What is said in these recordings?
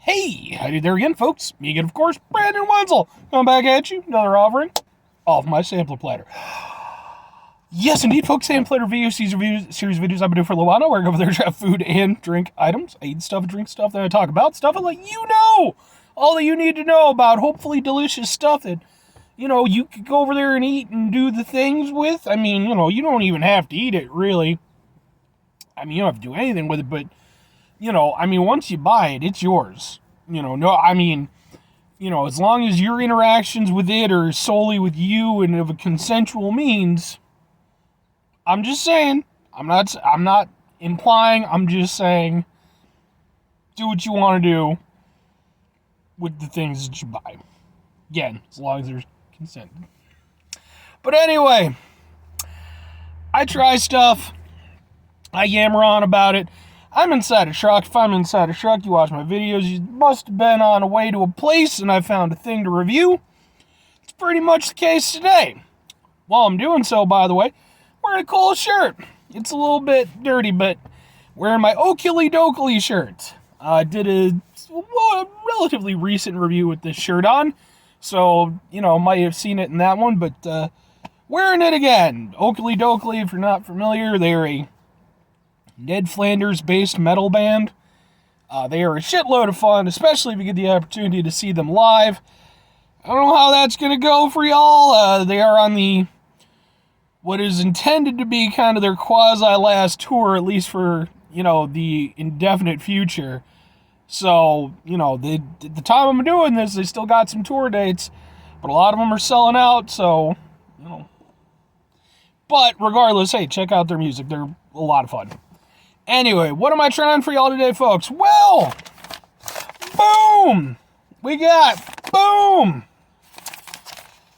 Hey, howdy there again, folks. Me again, of course, Brandon Wenzel. Coming back at you, another offering of my sampler platter. Yes, indeed, folks, sampler platter video series videos I've been doing for a little while now, where I go over there to try food and drink items. I eat stuff, drink stuff, that I talk about stuff, and let you know all that you need to know about hopefully delicious stuff that, you could go over there and eat and do the things with. I mean, you don't even have to eat it, really. I mean, you don't have to do anything with it, but once you buy it, it's yours. As long as your interactions with it are solely with you and of a consensual means, I'm just saying, I'm not implying, I'm just saying, do what you want to do with the things that you buy. Again, as long as there's consent. But anyway, I try stuff, I yammer on about it. I'm inside a truck. If I'm inside a truck, you watch my videos, you must have been on a way to a place and I found a thing to review. It's pretty much the case today. While I'm doing so, by the way, wearing a cool shirt. It's a little bit dirty, but wearing my Oakley Dokley shirt. I did a relatively recent review with this shirt on, so, might have seen it in that one, but wearing it again. Oakley Dokley, if you're not familiar, they're a Ned Flanders-based metal band. They are a shitload of fun, especially if you get the opportunity to see them live. I don't know how that's going to go for y'all. They are on what is intended to be kind of their quasi-last tour, at least for, the indefinite future. So, at the time I'm doing this, they still got some tour dates, but a lot of them are selling out, so, But regardless, hey, check out their music. They're a lot of fun. Anyway, what am I trying for y'all today, folks? Well, boom! Boom!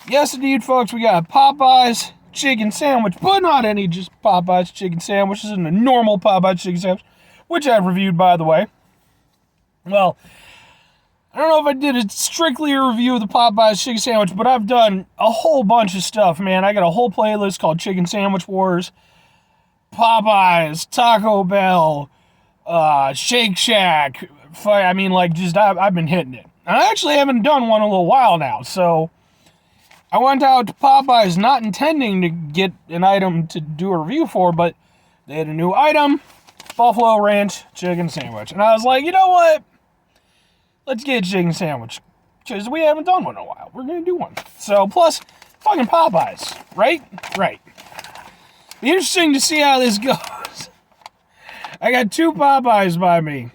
Yes, indeed, folks, we got Popeye's chicken sandwich, but not any just Popeye's chicken sandwich. This isn't a normal Popeye's chicken sandwich, which I've reviewed, by the way. Well, I don't know if I did strictly a review of the Popeye's chicken sandwich, but I've done a whole bunch of stuff, man. I got a whole playlist called Chicken Sandwich Wars. Popeyes, Taco Bell, Shake Shack. I've been hitting it. I actually haven't done one in a little while now, so I went out to Popeyes not intending to get an item to do a review for, but they had a new item, Buffalo Ranch chicken sandwich. And I was like, you know what? Let's get a chicken sandwich, because we haven't done one in a while. We're going to do one. So, plus, fucking Popeyes, right? Right. Be interesting to see how this goes. I got two Popeyes by me.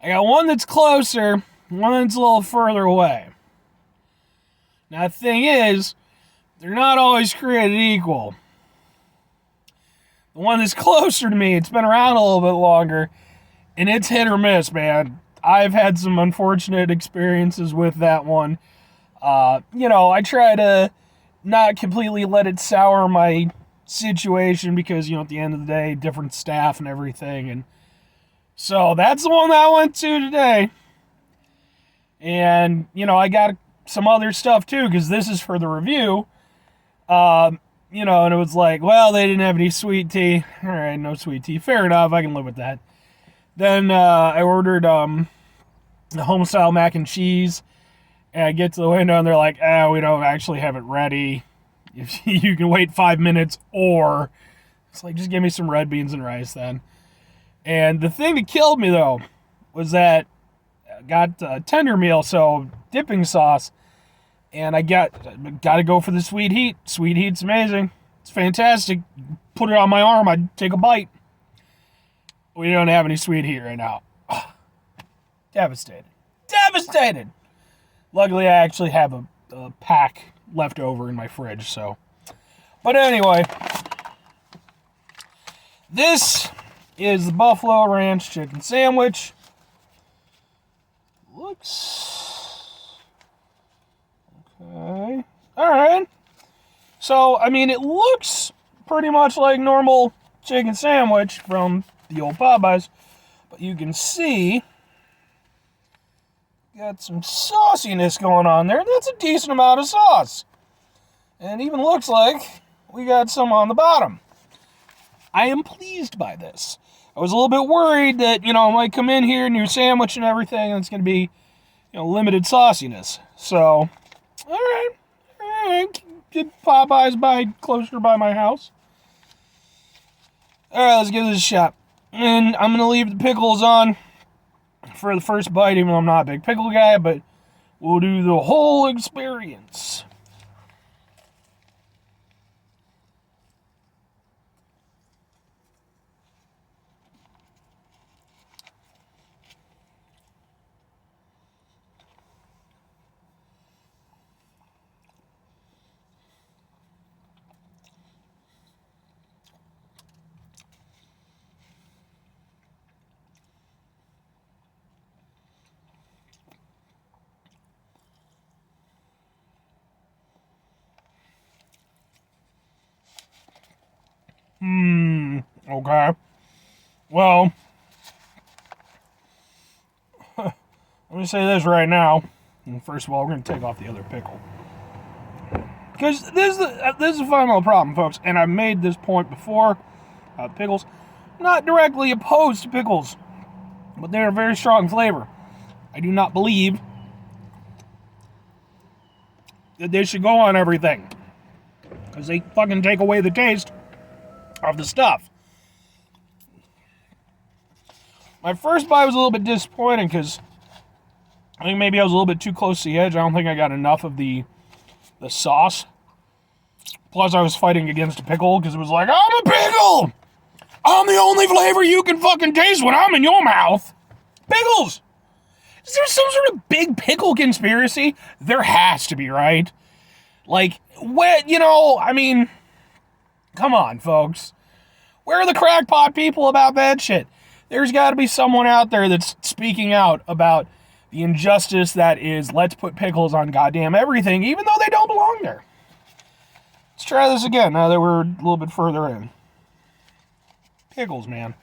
I got one that's closer, one that's a little further away. Now, the thing is, they're not always created equal. The one that's closer to me, it's been around a little bit longer, and it's hit or miss, man. I've had some unfortunate experiences with that one. I try to not completely let it sour my situation because, at the end of the day, different staff and everything. And so that's the one that I went to today. And, I got some other stuff too, because this is for the review. And it was like, well, they didn't have any sweet tea. All right, no sweet tea. Fair enough, I can live with that. Then I ordered the home-style mac and cheese. And I get to the window, and they're like, we don't actually have it ready. If you can wait 5 minutes, or it's like, just give me some red beans and rice then. And the thing that killed me, though, was that I got a tender meal, so dipping sauce, and I got to go for the sweet heat. Sweet heat's amazing. It's fantastic. Put it on my arm, I'd take a bite. We don't have any sweet heat right now. Devastated. Luckily, I actually have a pack left over in my fridge, so. But anyway, this is the Buffalo Ranch chicken sandwich. Looks okay. All right. So, it looks pretty much like normal chicken sandwich from the old Popeyes, but you can see got some sauciness going on there. That's a decent amount of sauce. And it even looks like we got some on the bottom. I am pleased by this. I was a little bit worried that, it might come in here in your sandwich and everything, and it's going to be, limited sauciness. So, all right. Get Popeyes closer by my house. All right, let's give this a shot. And I'm going to leave the pickles on for the first bite, even though I'm not a big pickle guy, but we'll do the whole experience. Okay. Well, let me say this right now. First of all, we're going to take off the other pickle. Because this is a fundamental problem, folks, and I've made this point before. Pickles, not directly opposed to pickles, but they're a very strong flavor. I do not believe that they should go on everything, because they fucking take away the taste of the stuff. My first bite was a little bit disappointing because I think maybe I was a little bit too close to the edge. I don't think I got enough of the sauce. Plus, I was fighting against a pickle because it was like, I'm a pickle! I'm the only flavor you can fucking taste when I'm in your mouth. Pickles! Is there some sort of big pickle conspiracy? There has to be, right? Like, what, come on, folks. Where are the crackpot people about that shit? There's got to be someone out there that's speaking out about the injustice that is, let's put pickles on goddamn everything, even though they don't belong there. Let's try this again now that we're a little bit further in. Pickles, man.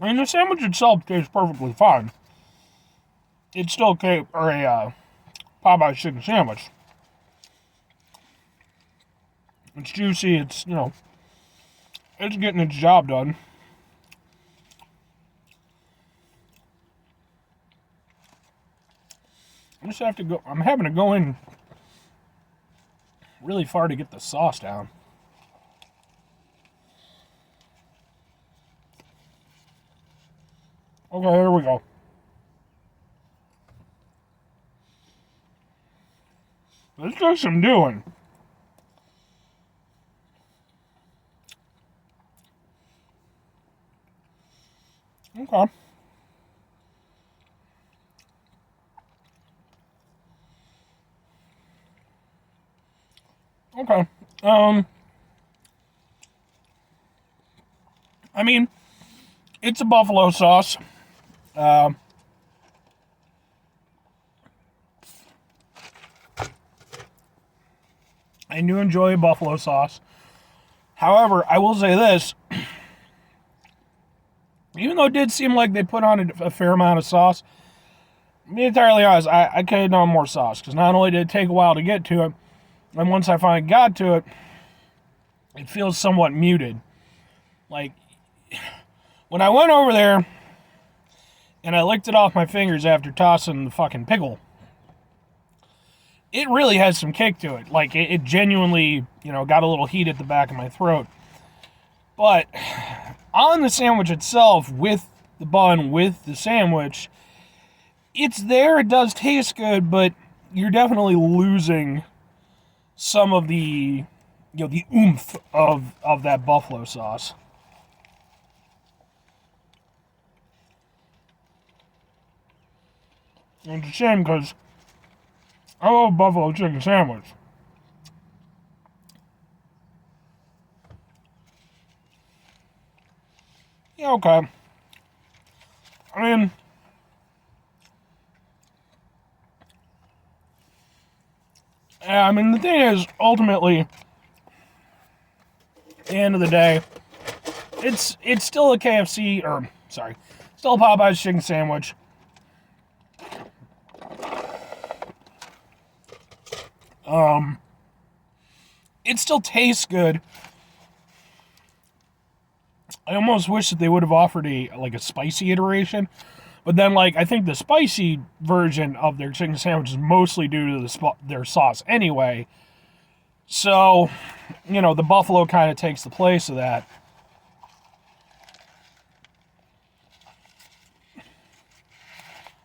I mean, the sandwich itself tastes perfectly fine. It's still a Popeye's chicken sandwich. It's juicy. It's, it's getting its job done. I'm having to go in really far to get the sauce down. Okay, here we go. This does some doing. Okay. Okay. I mean, it's a buffalo sauce. I do enjoy buffalo sauce. However, I will say this. Even though it did seem like they put on a fair amount of sauce, to be entirely honest, I could have done more sauce. Because not only did it take a while to get to it, and once I finally got to it, it feels somewhat muted. Like, when I went over there, and I licked it off my fingers after tossing the fucking pickle, it really has some kick to it. Like, it genuinely, got a little heat at the back of my throat. But on the sandwich itself, with the bun, with the sandwich, it's there, it does taste good, but you're definitely losing some of the, the oomph of that buffalo sauce. And it's a shame because I love buffalo chicken sandwich. Yeah, okay. I mean, the thing is, ultimately, at the end of the day, it's still a KFC, still a Popeye's chicken sandwich. It still tastes good. I almost wish that they would have offered a spicy iteration, but then I think the spicy version of their chicken sandwich is mostly due to their sauce anyway. So, the buffalo kind of takes the place of that.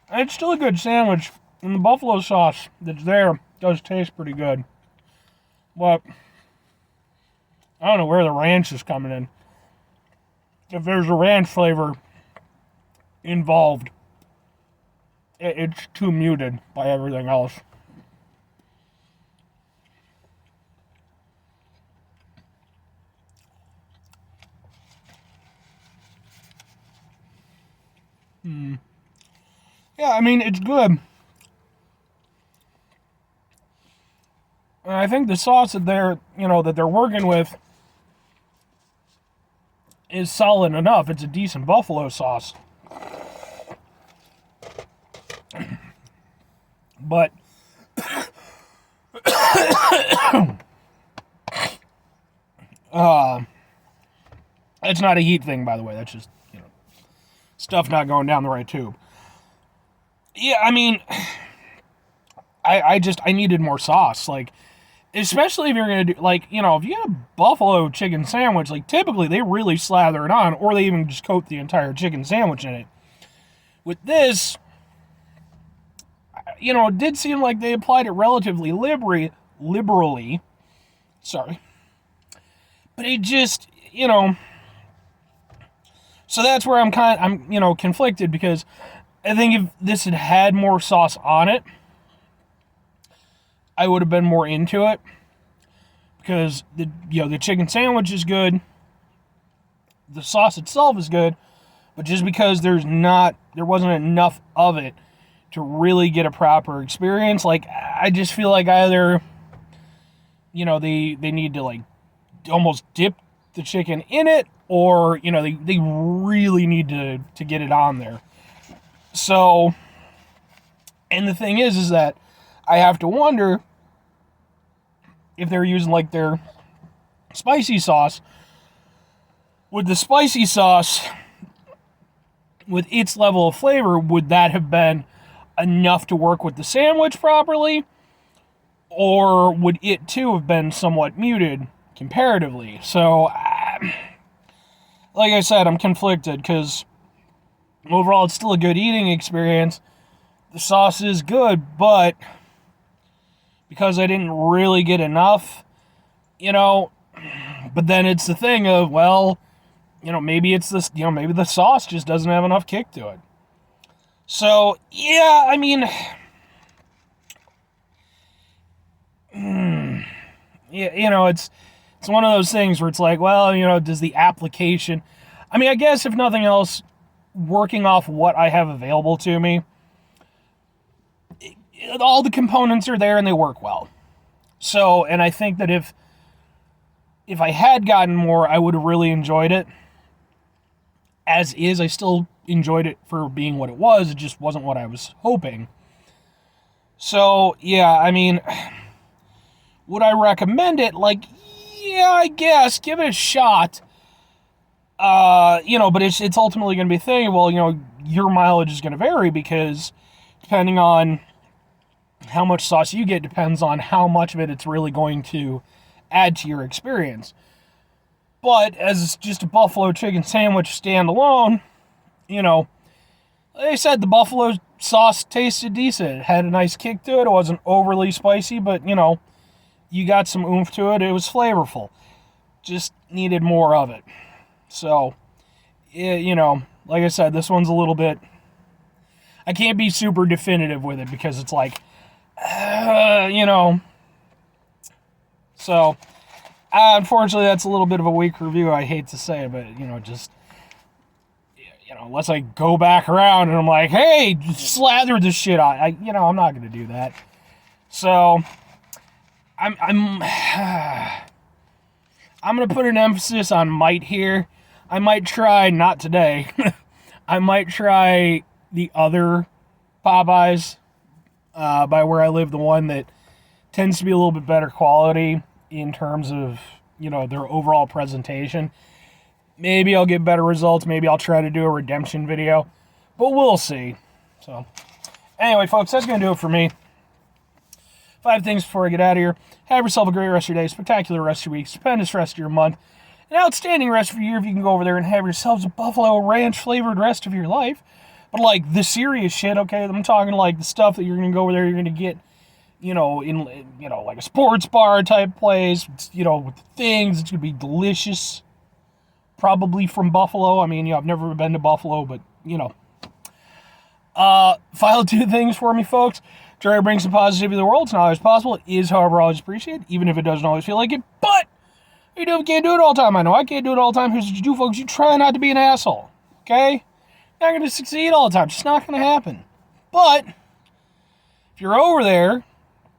And it's still a good sandwich, and the buffalo sauce that's there does taste pretty good. But I don't know where the ranch is coming in. If there's a ranch flavor involved, it's too muted by everything else. Yeah, I mean, it's good. And I think the sauce that they're working with is solid enough. It's a decent buffalo sauce. But it's not a heat thing, by the way. That's just, stuff not going down the right tube. Yeah, I mean, I needed more sauce. Especially if you're going to do, if you get a buffalo chicken sandwich, typically they really slather it on, or they even just coat the entire chicken sandwich in it. With this, it did seem like they applied it relatively liberally. Sorry. But it just, so that's where I'm conflicted, because I think if this had more sauce on it, I would have been more into it, because the chicken sandwich is good, the sauce itself is good, but just because there wasn't enough of it to really get a proper experience, I just feel like either they need to almost dip the chicken in it, or they really need to get it on there. So, and the thing is that I have to wonder if they're using their spicy sauce. With the spicy sauce, with its level of flavor, would that have been enough to work with the sandwich properly? Or would it too have been somewhat muted comparatively? So, like I said, I'm conflicted, because overall it's still a good eating experience. The sauce is good, but because I didn't really get enough, but then it's the thing of, maybe it's this, maybe the sauce just doesn't have enough kick to it. So, yeah, I mean, yeah, it's one of those things where it's does the application, I guess if nothing else, working off what I have available to me, all the components are there and they work well. So, and I think that if I had gotten more, I would have really enjoyed it. As is, I still enjoyed it for being what it was. It just wasn't what I was hoping. So, yeah, would I recommend it? Yeah, I guess. Give it a shot. But it's ultimately going to be a thing. Well, your mileage is going to vary, because depending on how much sauce you get depends on how much of it's really going to add to your experience. But as just a buffalo chicken sandwich standalone, like I said, the buffalo sauce tasted decent. It had a nice kick to it. It wasn't overly spicy, but, you got some oomph to it. It was flavorful. Just needed more of it. So, like I said, this one's a little bit, I can't be super definitive with it, because it's so, unfortunately, that's a little bit of a weak review. I hate to say it, but, unless I go back around and I'm like, hey, slather this shit on, I'm not going to do that. So, I'm going to put an emphasis on might here. I might try, not today, I might try the other Popeyes by where I live, the one that tends to be a little bit better quality in terms of, their overall presentation. Maybe I'll get better results. Maybe I'll try to do a redemption video. But we'll see. So, anyway, folks, that's going to do it for me. 5 things before I get out of here. Have yourself a great rest of your day, spectacular rest of your week, stupendous rest of your month, an outstanding rest of your year if you can go over there and have yourselves a Buffalo Ranch flavored rest of your life. But like the serious shit, okay, I'm talking like the stuff that you're going to go over there, you're going to get, in like a sports bar type place, with the things. It's going to be delicious. Probably from Buffalo. I mean, I've never been to Buffalo, but, Final 2 things for me, folks. Try to bring some positivity to the world. It's not always possible. It is, however, always appreciated, even if it doesn't always feel like it. But you can't do it all the time. I know I can't do it all the time. Here's what you do, folks. You try not to be an asshole. Okay? You're not going to succeed all the time. It's just not going to happen. But if you're over there,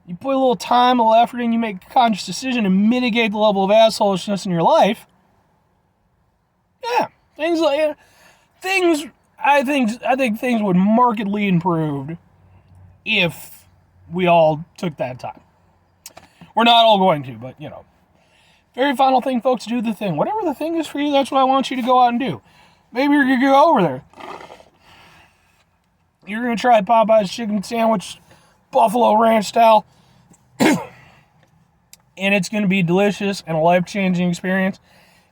you put a little time, a little effort in, you make a conscious decision to mitigate the level of assholishness in your life. Yeah, I think things would markedly improve if we all took that time. We're not all going to, but, Very final thing, folks, do the thing. Whatever the thing is for you, that's what I want you to go out and do. Maybe you're going to go over there. You're going to try Popeye's chicken sandwich, Buffalo Ranch style. And it's going to be delicious and a life-changing experience.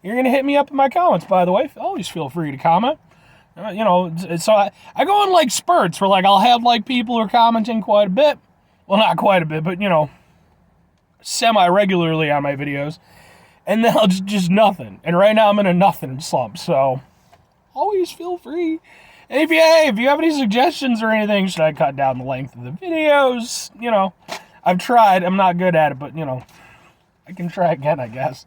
You're going to hit me up in my comments, by the way. Always feel free to comment. So I go in like spurts where like I'll have like people who are commenting quite a bit. Well, not quite a bit, but semi-regularly on my videos. And then I'll just nothing. And right now I'm in a nothing slump. So always feel free. And if you have any suggestions or anything, should I cut down the length of the videos? I've tried. I'm not good at it, but I can try again, I guess.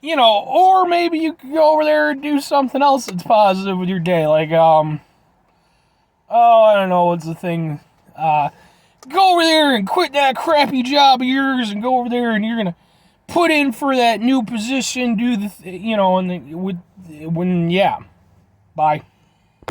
Or maybe you could go over there and do something else that's positive with your day. Like, I don't know, what's the thing? Go over there and quit that crappy job of yours and go over there and you're going to put in for that new position, do the, Bye.